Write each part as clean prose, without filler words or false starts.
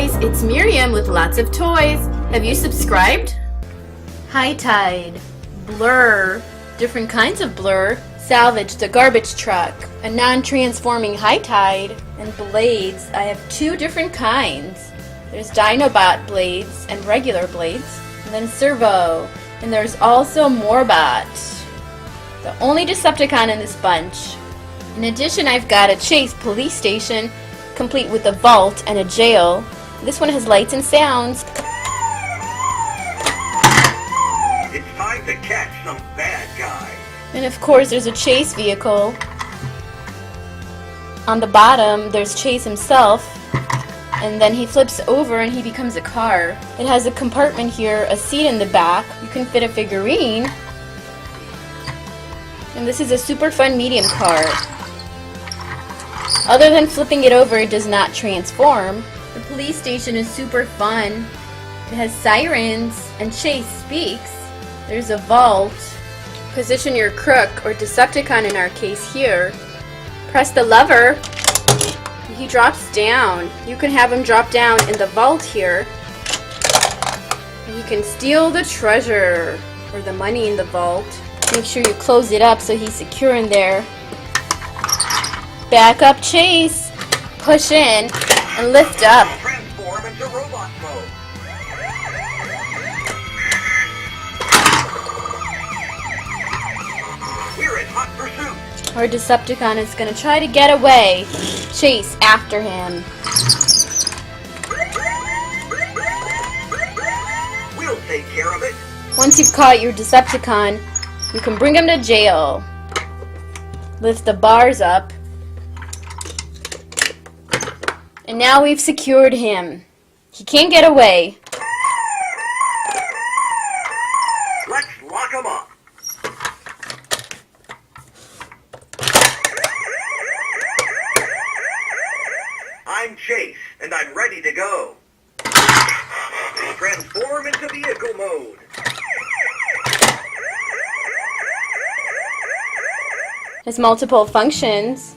guys, it's Miriam with lots of toys. Have you subscribed? High Tide, Blur, different kinds of blur, Salvage the garbage truck, a non-transforming High Tide, and blades. I have two different kinds. There's Dinobot blades and regular blades, and then Servo, and there's also Morbot, the only Decepticon in this bunch. In addition, I've got a Chase police station, complete with a vault and a jail. This one has lights and sounds. It's time to catch some bad guy. And of course, there's a Chase vehicle. On the bottom, there's Chase himself. And then he flips over and he becomes a car. It has a compartment here, a seat in the back. You can fit a figurine. And this is a super fun medium car. Other than flipping it over, it does not transform. The police station is super fun. It has sirens and Chase speaks. There's a vault. Position your crook, or Decepticon in our case here. Press the lever. He drops down. You can have him drop down in the vault here. And you can steal the treasure, or the money in the vault. Make sure you close it up so he's secure in there. Back up, Chase. Push in and lift up. Transform into robot mode. We're in hot pursuit. Our Decepticon is going to try to get away. Chase after him. We'll take care of it. Once you've caught your Decepticon, you can bring him to jail. Lift the bars up. And now we've secured him. He can't get away. Let's lock him up. I'm Chase, and I'm ready to go. Transform into vehicle mode. Has multiple functions.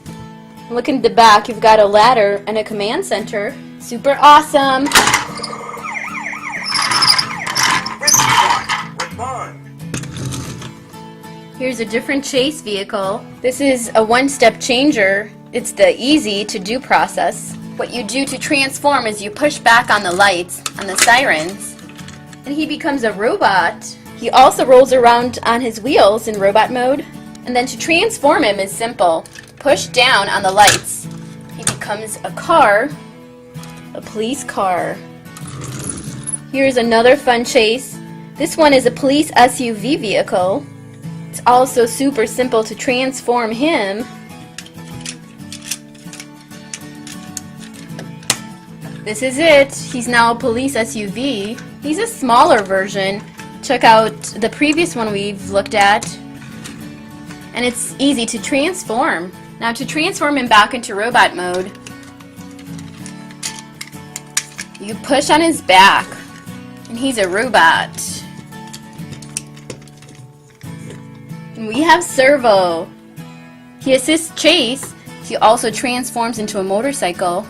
Look in the back, you've got a ladder and a command center. Super awesome! Respond. Here's a different Chase vehicle. This is a one-step changer. It's the easy to do process. What you do to transform is you push back on the lights, on the sirens, and he becomes a robot. He also rolls around on his wheels in robot mode. And then to transform him is simple. Push down on the lights. He becomes a car, a police car. Here's another fun Chase. This one is a police SUV vehicle. It's also super simple to transform him. This is it. He's now a police SUV. He's a smaller version. Check out the previous one we've looked at. And it's easy to transform. Now to transform him back into robot mode, you push on his back, and he's a robot. And we have Servo. He assists Chase. He also transforms into a motorcycle.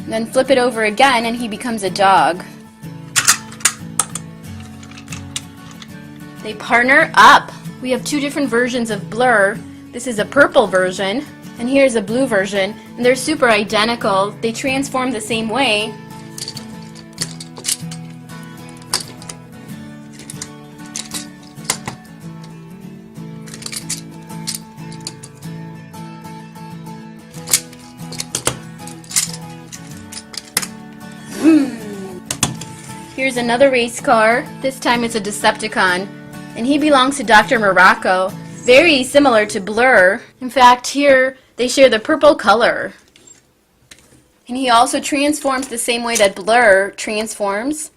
Then flip it over again and he becomes a dog. They partner up. We have two different versions of Blur. This is a purple version and here's a blue version. And they're super identical. They transform the same way. Here's another race car. This time it's a Decepticon. And he belongs to Dr. Morocco. Very similar to Blur. In fact, here they share the purple color. And he also transforms the same way that Blur transforms.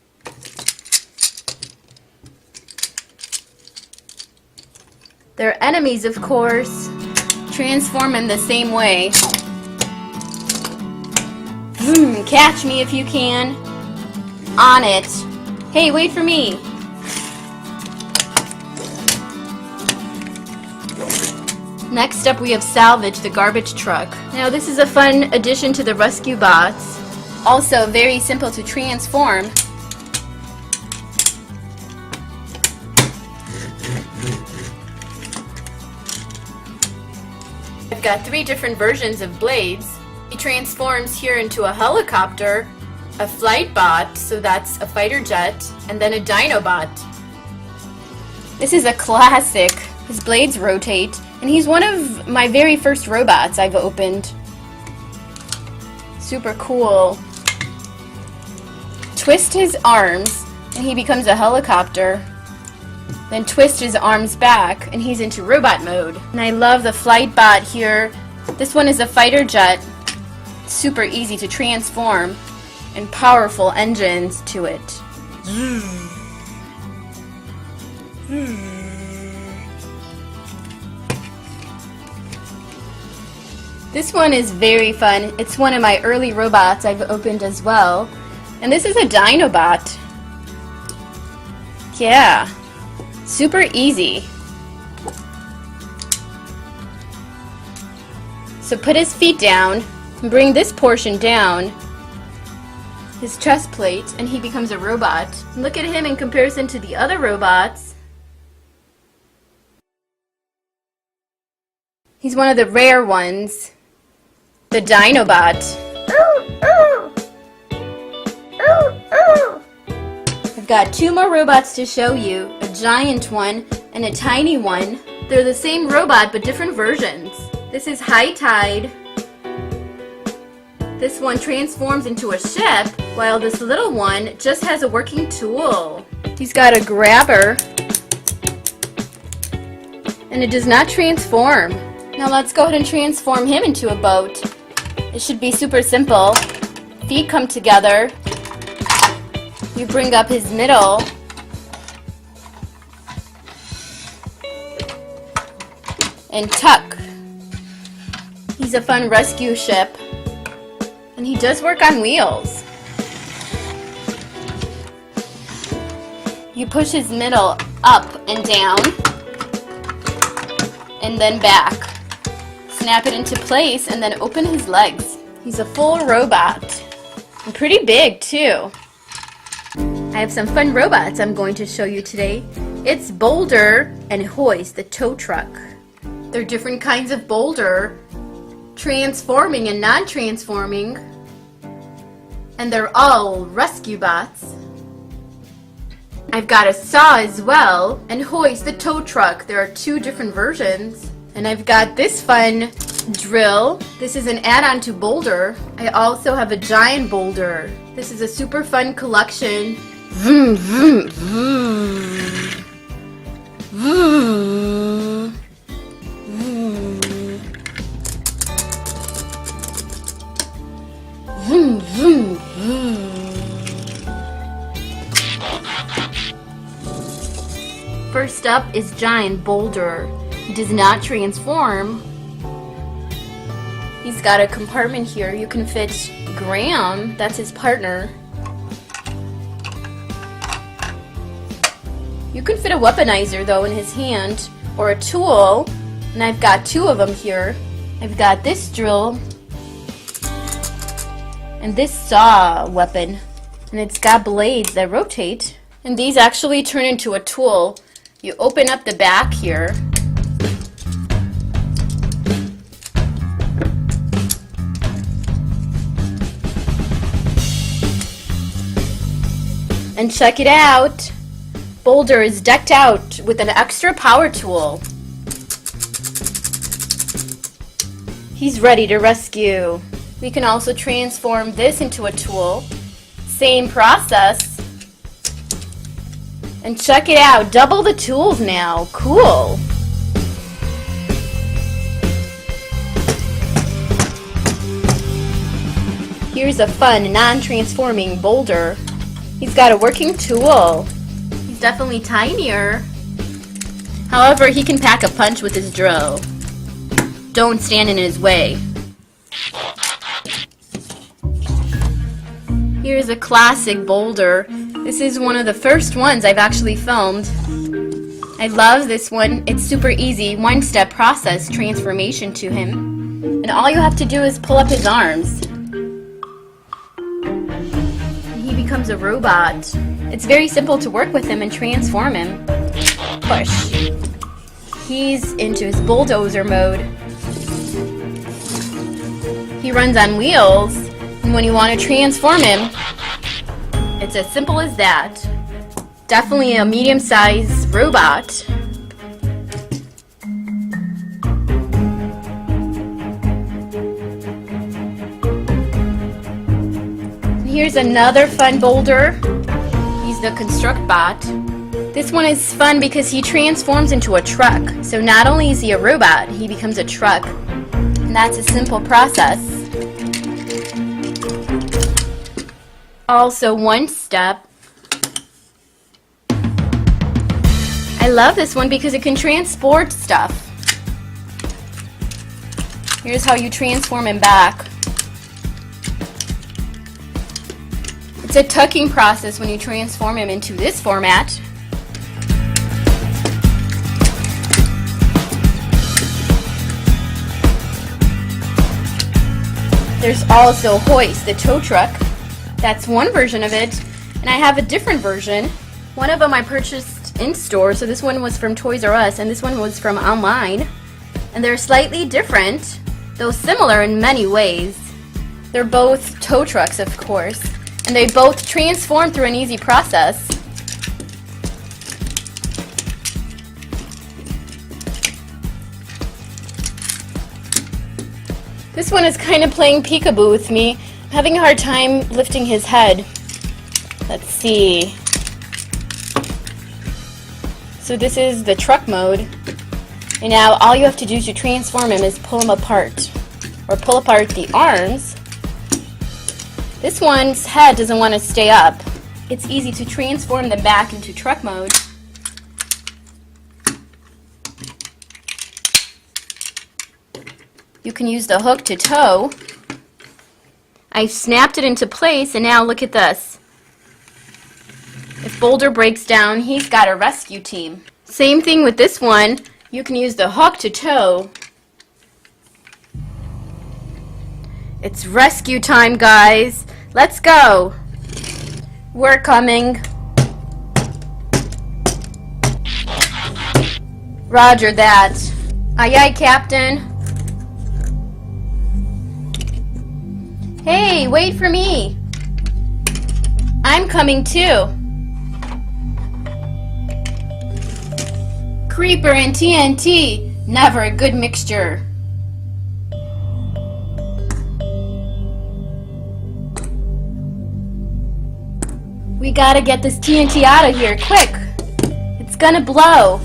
Their enemies, of course, transform in the same way. Catch me if you can. On it. Hey, wait for me. Next up we have Salvage, the garbage truck. Now this is a fun addition to the rescue bots. Also very simple to transform. I've got 3 different versions of blades. He transforms here into a helicopter, a flight bot, so that's a fighter jet, and then a Dinobot. This is a classic. His blades rotate, and he's one of my very first robots I've opened. Super cool. Twist his arms, and he becomes a helicopter. Then twist his arms back, and he's into robot mode. And I love the flight bot here. This one is a fighter jet. Super easy to transform, and powerful engines to it. This one is very fun. It's one of my early robots I've opened as well. And this is a Dinobot. Yeah. Super easy. So put his feet down and bring this portion down, his chest plate, and he becomes a robot. And look at him in comparison to the other robots. He's one of the rare ones, the Dinobot. I've got 2 more robots to show you, a giant one and a tiny one. They're the same robot but different versions. This is High Tide. This one transforms into a ship, while this little one just has a working tool. He's got a grabber, and it does not transform. Now let's go ahead and transform him into a boat. It should be super simple. Feet come together. You bring up his middle. And tuck. He's a fun rescue ship. And he does work on wheels. You push his middle up and down. And then back. Snap it into place and then open his legs. He's a full robot. And pretty big too. I have some fun robots I'm going to show you today. It's Boulder and Hoist, the tow truck. They're different kinds of boulder, transforming and non-transforming, and they're all rescue bots. I've got a saw as well, and Hoist, the tow truck. There are 2 different versions. And I've got this fun drill. This is an add-on to Boulder. I also have a giant boulder. This is a super fun collection. Vroom, vroom, vroom. Vroom. Vroom, vroom, vroom. First up is Giant Boulder. He does not transform. He's got a compartment here. You can fit Graham, that's his partner. You can fit a weaponizer though in his hand, or a tool, and I've got 2 of them here. I've got this drill and this saw weapon, and it's got blades that rotate, and these actually turn into a tool. You open up the back here, and check it out. Boulder is decked out with an extra power tool. He's ready to rescue. We can also transform this into a tool. Same process. And check it out, double the tools now. Cool. Here's a fun, non-transforming boulder. He's got a working tool. He's definitely tinier. However, he can pack a punch with his drill. Don't stand in his way. Here's a classic boulder. This is one of the first ones I've actually filmed. I love this one. It's super easy, one-step process transformation to him. And all you have to do is pull up his arms. And he becomes a robot. It's very simple to work with him and transform him. Push. He's into his bulldozer mode. He runs on wheels, and when you want to transform him, it's as simple as that. Definitely a medium-sized robot. Here's another fun boulder. He's the construct bot. This one is fun because he transforms into a truck. So not only is he a robot, he becomes a truck. And that's a simple process. Also one step. I love this one because it can transport stuff. Here's how you transform him back. It's a tucking process when you transform him into this format. There's also Hoist, the tow truck. That's one version of it, and I have a different version. One of them I purchased in store, so this one was from Toys R Us, and this one was from online. And they're slightly different, though similar in many ways. They're both tow trucks, of course, and they both transform through an easy process. This one is kind of playing peekaboo with me. I'm having a hard time lifting his head. Let's see. So this is the truck mode. And now all you have to do to transform him is pull him apart. Or pull apart the arms. This one's head doesn't want to stay up. It's easy to transform them back into truck mode. You can use the hook to tow. I snapped it into place, and now look at this. If Boulder breaks down, he's got a rescue team. Same thing with this one. You can use the hook to tow. It's rescue time, guys. Let's go. We're coming. Roger that. Aye aye, Captain. Hey, wait for me. I'm coming too. Creeper and TNT, never a good mixture. We gotta get this TNT out of here, quick. It's gonna blow.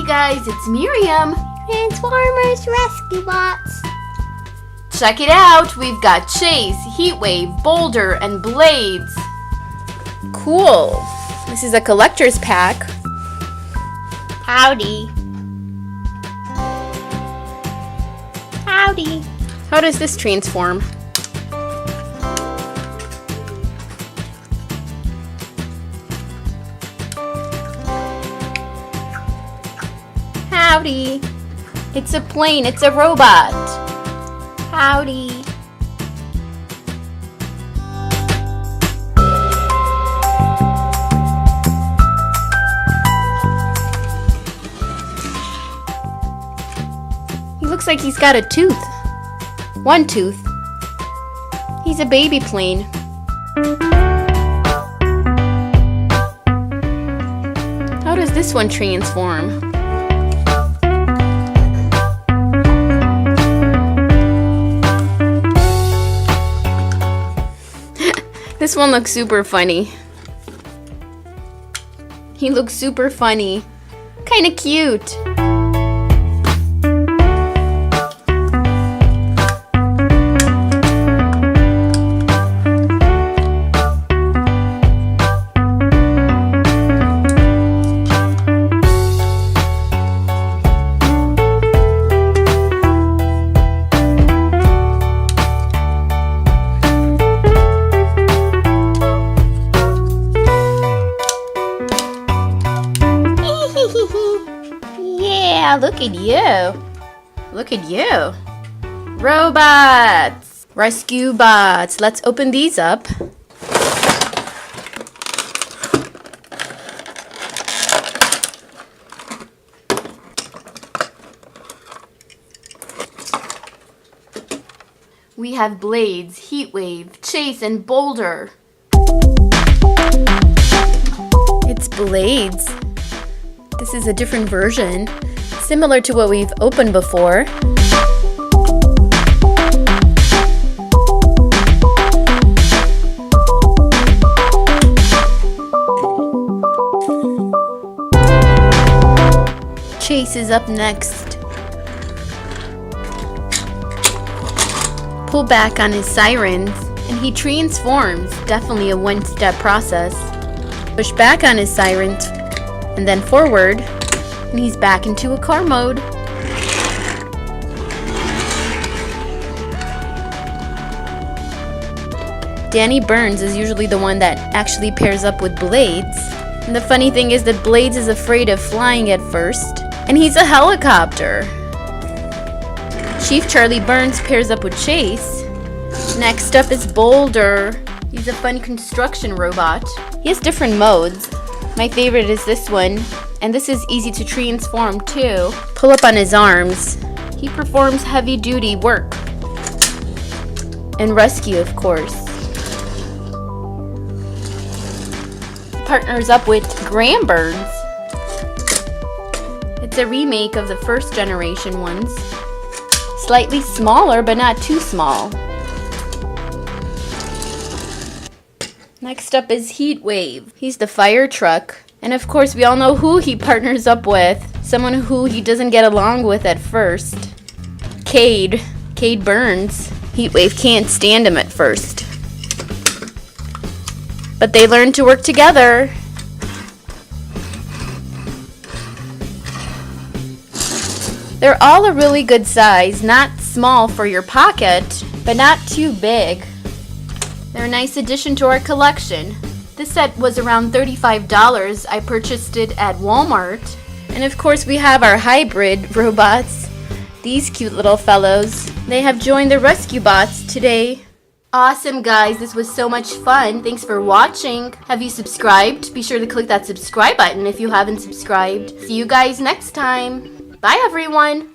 Guys, it's Miriam. Transformers Rescue Bots. Check it out. We've got Chase, Heatwave, Boulder, and Blades. Cool. This is a collector's pack. Howdy. Howdy. Howdy. How does this transform? Howdy. It's a plane. It's a robot. Howdy. He looks like he's got a tooth. One tooth. He's a baby plane. How does this one transform? This one looks super funny. He looks super funny. Kinda cute. Yeah, look at you. Look at you. Robots. Rescue bots. Let's open these up. We have Blades, Heatwave, Chase, and Boulder. It's Blades. This is a different version, similar to what we've opened before. Chase is up next. Pull back on his sirens, and he transforms. Definitely a one-step process. Push back on his sirens, and then forward, and he's back into a car mode. Danny Burns is usually the one that actually pairs up with Blades. And the funny thing is that Blades is afraid of flying at first, and he's a helicopter. Chief Charlie Burns pairs up with Chase. Next up is Boulder. He's a fun construction robot. He has different modes. My favorite is this one, and this is easy to transform too. Pull up on his arms. He performs heavy-duty work. And rescue, of course. Partners up with Graham Burns. It's a remake of the first generation ones. Slightly smaller, but not too small. Next up is Heatwave. He's the fire truck. And of course, we all know who he partners up with. Someone who he doesn't get along with at first. Cade Burns. Heatwave can't stand him at first. But they learn to work together. They're all a really good size. Not small for your pocket, but not too big. They're a nice addition to our collection. This set was around $35. I purchased it at Walmart. And of course we have our hybrid robots. These cute little fellows. They have joined the rescue bots today. Awesome guys, this was so much fun. Thanks for watching. Have you subscribed? Be sure to click that subscribe button if you haven't subscribed. See you guys next time. Bye everyone.